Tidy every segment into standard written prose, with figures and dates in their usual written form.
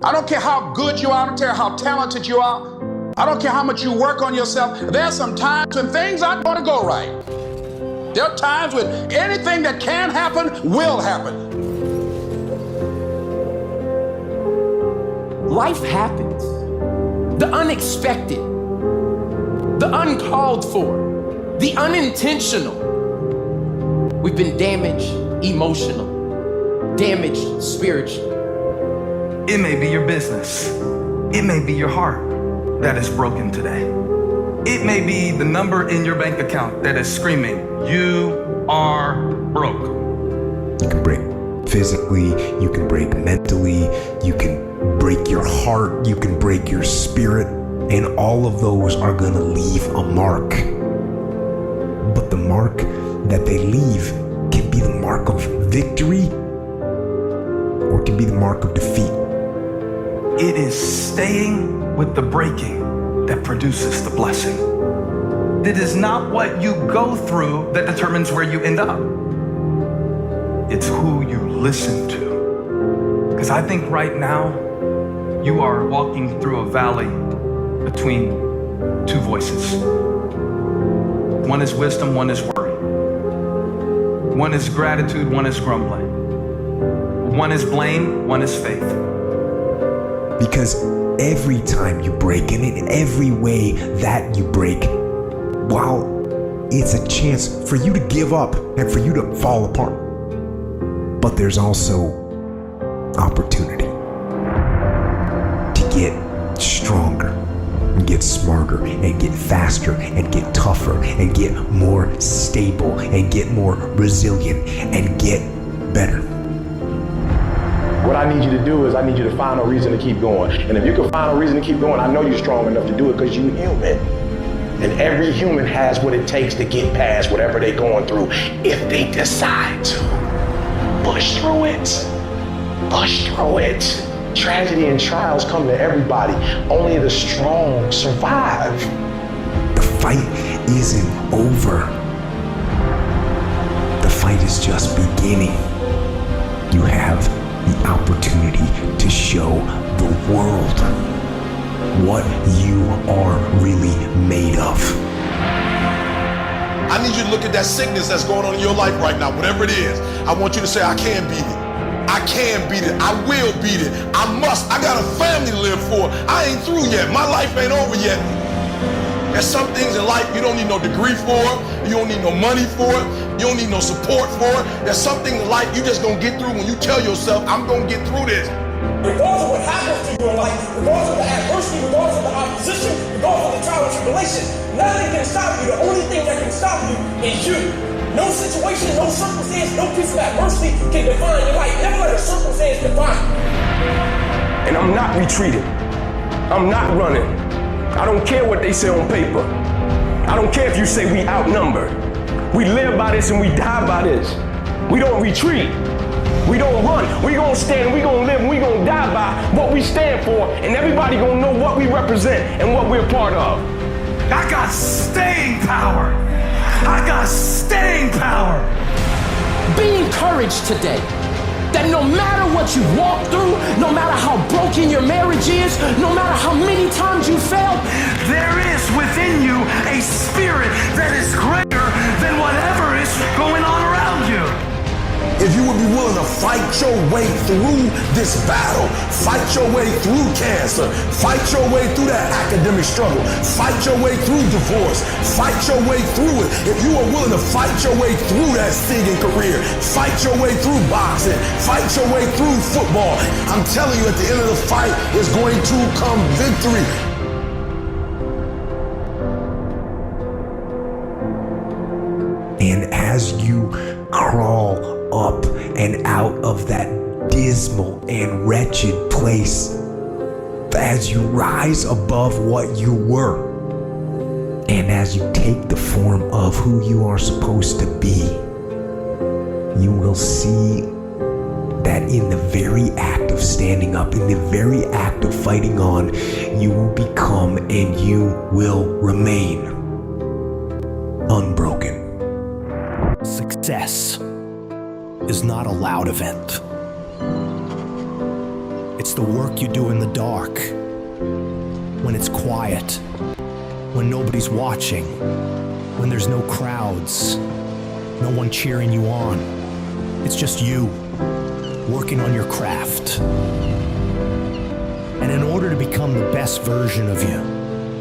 I don't care how good you are. I don't care how talented you are. I don't care how much you work on yourself. There are some times when things aren't going to go right. There are times when anything that can happen will happen. Life happens. The unexpected, the uncalled for, the unintentional. We've been damaged emotional, damaged spiritually. It may be your business. It may be your heart that is broken today. It may be the number in your bank account that is screaming, "You are broke." You can break physically, you can break mentally, you can break your heart, you can break your spirit, and all of those are gonna leave a mark. But the mark that they leave can be the mark of victory or it can be the mark of defeat. It is staying with the breaking that produces the blessing. It is not what you go through that determines where you end up. It's who you listen to. Because I think right now, you are walking through a valley between two voices. One is wisdom, one is worry. One is gratitude, one is grumbling. One is blame, one is faith. Because every time you break, and in every way that you break, while it's a chance for you to give up and for you to fall apart, but there's also opportunity to get stronger and get smarter and get faster and get tougher and get more stable and get more resilient and get better. What I need you to do is I need you to find a reason to keep going. And if you can find a reason to keep going, I know you're strong enough to do it because you're human. And every human has what it takes to get past whatever they're going through if they decide to. Push through it. Push through it. Tragedy and trials come to everybody. Only the strong survive. The fight isn't over. The fight is just beginning. You have the opportunity to show the world what you are really made of. I need you to look at that sickness that's going on in your life right now, whatever it is. I want you to say, I can beat it. I can beat it. I will beat it. I must. I got a family to live for. I ain't through yet. My life ain't over yet. There's some things in life you don't need no degree for. You don't need no money for it. You don't need no support for it. There's something in life you just gonna get through when you tell yourself, I'm gonna get through this. Regardless of what happens to you in life, regardless of the adversity, regardless of the opposition, regardless of the trial and tribulation, nothing can stop you. The only thing that can stop you is you. No situation, no circumstance, no piece of adversity can define your life. Never let a circumstance define you. And I'm not retreating. I'm not running. I don't care what they say on paper. I don't care if you say we outnumbered. We live by this and we die by this. We don't retreat. We don't run. We gonna stand, we gonna live, we gonna die by what we stand for, and everybody gonna know what we represent and what we're part of. I got staying power. I got staying power. Be encouraged today that no matter what you walk through, no matter how broken your marriage is, no matter how many times you failed, there is within you a spirit that is greater than whatever is going on around you. If you would be willing to fight your way through this battle, fight your way through cancer, fight your way through that academic struggle, fight your way through divorce, fight your way through it. If you are willing to fight your way through that singing career, fight your way through boxing, fight your way through football, I'm telling you, at the end of the fight is going to come victory. And as you crawl up and out of that dismal and wretched place, as you rise above what you were, and as you take the form of who you are supposed to be, you will see that in the very act of standing up, in the very act of fighting on, you will become and you will remain unbroken. Success is not a loud event. It's the work you do in the dark, when it's quiet, when nobody's watching, when there's no crowds, no one cheering you on. It's just you, working on your craft. And in order to become the best version of you,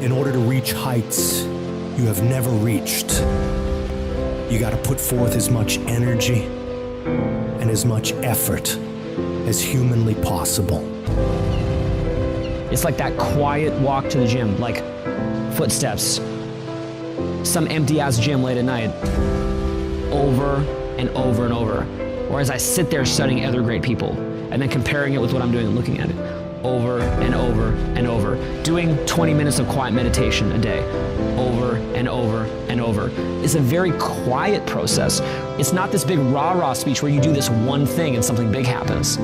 in order to reach heights you have never reached, you gotta put forth as much energy and as much effort as humanly possible. It's like that quiet walk to the gym, like footsteps. Some empty-ass gym late at night, over and over and over. Or as I sit there studying other great people, and then comparing it with what I'm doing and looking at it, over and over and over. Doing 20 minutes of quiet meditation a day, over and over and over. It's a very quiet process. It's not this big rah-rah speech where you do this one thing and something big happens.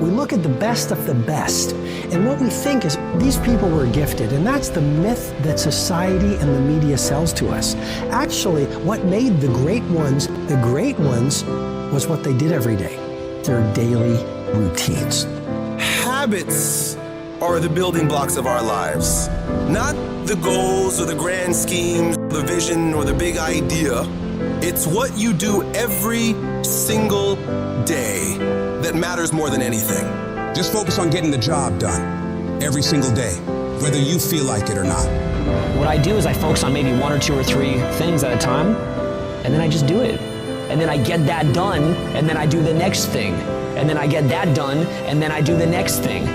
We look at the best of the best, and what we think is these people were gifted, and that's the myth that society and the media sells to us. Actually, what made the great ones was what they did every day, their daily routines. Habits are the building blocks of our lives, not the goals or the grand schemes, the vision or the big idea. It's what you do every single day that matters more than anything. Just focus on getting the job done every single day, whether you feel like it or not. What I do is I focus on maybe 1 or 2 or 3 things at a time, and then I just do it. And then I get that done, and then I do the next thing. And then I get that done, and then I do the next thing.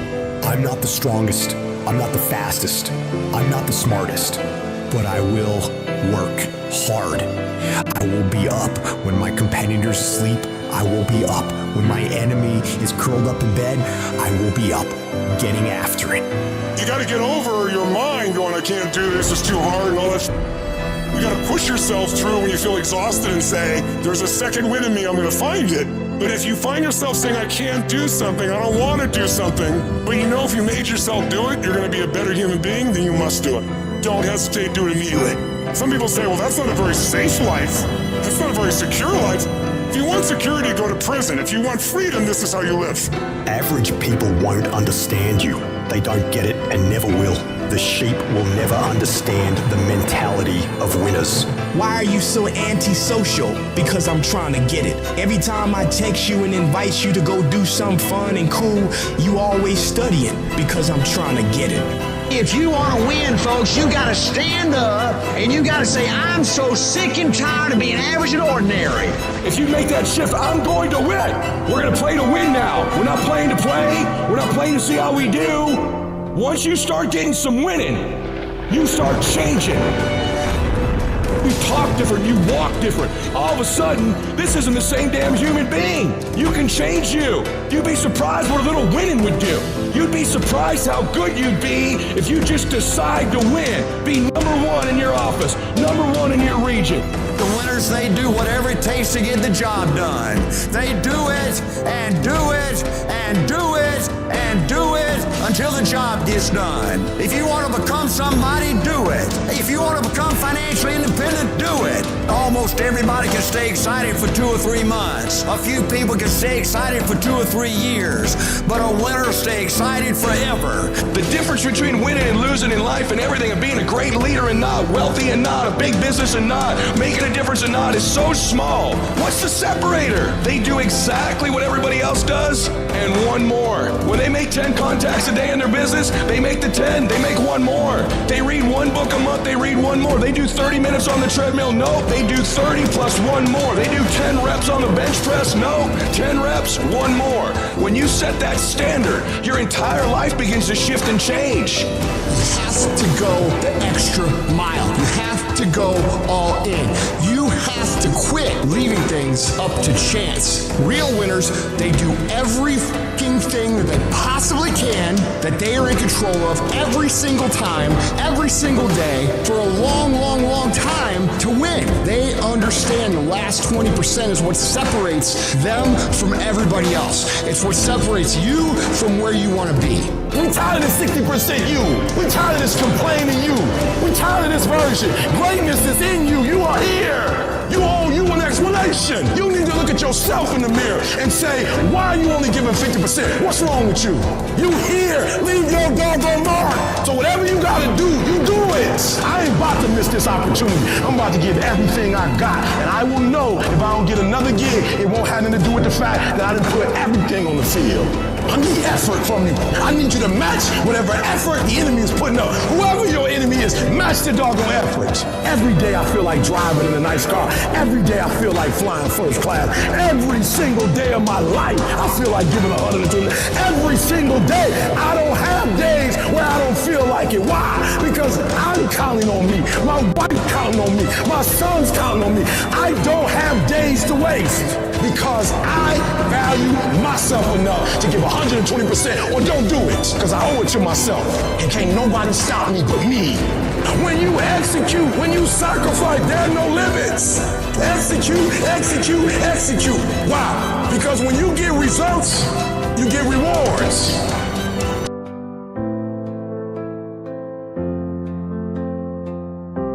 I'm not the strongest, I'm not the fastest, I'm not the smartest, but I will work hard. I will be up when my competitors sleep. I will be up when my enemy is curled up in bed. I will be up, getting after it. You gotta get over your mind going, I can't do this, it's too hard and all that. You gotta push yourself through when you feel exhausted and say, there's a second wind in me, I'm gonna find it. But if you find yourself saying, I can't do something, I don't wanna do something, but you know if you made yourself do it, you're gonna be a better human being, then you must do it. Don't hesitate, do it immediately. Some people say, well, that's not a very safe life. That's not a very secure life. If you want security, go to prison. If you want freedom, this is how you live. Average people won't understand you. They don't get it and never will. The sheep will never understand the mentality of winners. Why are you so antisocial? Because I'm trying to get it. Every time I text you and invite you to go do something fun and cool, you always studying because I'm trying to get it. If you want to win, folks, you got to stand up and you got to say, I'm so sick and tired of being average and ordinary. If you make that shift, I'm going to win. We're going to play to win now. We're not playing to play. We're not playing to see how we do. Once you start getting some winning, you start changing. You talk different, you walk different. All of a sudden, this isn't the same damn human being. You can change you. You'd be surprised what a little winning would do. You'd be surprised how good you'd be if you just decide to win. Be number 1 in your office, number 1 in your region. The winners, they do whatever it takes to get the job done. They do it and do it and do it and do it until the job gets done. If you want to become somebody, do it. If you want to become financially independent, do it. Almost everybody can stay excited for 2 or 3 months. A few people can stay excited for 2 or 3 years, but a winner stay excited forever. The difference between winning and losing in life and everything, and being a great leader and not, wealthy and not, a big business and not, making a difference and not, is so small. What's the separator? They do exactly what everybody else does and 1 more. When they make 10 contacts a day in their business, they make the 10, they make 1 more. They read 1 book a month, they read 1 more. They do 30 minutes on the treadmill, nope. They do 30 plus 1 more. They do 10 reps on the bench press, nope. 10 reps, 1 more. When you set that standard, your entire life begins to shift and change. You have to go the extra mile. You have to go all in. You have to quit leaving things up to chance. Real winners, they do every fucking thing that they possibly can, that they are in control of every single time, every single day, for a long, long, long time to win. They understand the last 20% is what separates them from everybody else. It's what separates you from where you want to be. We're tired of this 60% you. We're tired of this complaining you. We're tired of this version. Greatness is in you. You are here. You owe you an explanation. You need to look at yourself in the mirror and say, why are you only giving 50%? What's wrong with you? You here, leave your doggone mark. So whatever you gotta do, you do it. I ain't about to miss this opportunity. I'm about to give everything I got. And I will know if I don't get another gig, it won't have anything to do with the fact that I didn't put everything on the field. I need effort from you. I need you to match whatever effort the enemy is putting up. Whoever your enemy is, match the doggone effort. Every day I feel like driving in a nice car. Every day I feel like flying first class. Every single day of my life, I feel like giving 120. Every single day, I don't have days where I don't feel like it. Why? Because I'm counting on me. My wife counting on me. My son's counting on me. I don't have days to waste because I value myself enough to give 120% or don't do it because I owe it to myself. And can't nobody stop me but me. When you execute, when you sacrifice, there are no limits. Execute, execute, execute. Why? Because when you get results, you get rewards.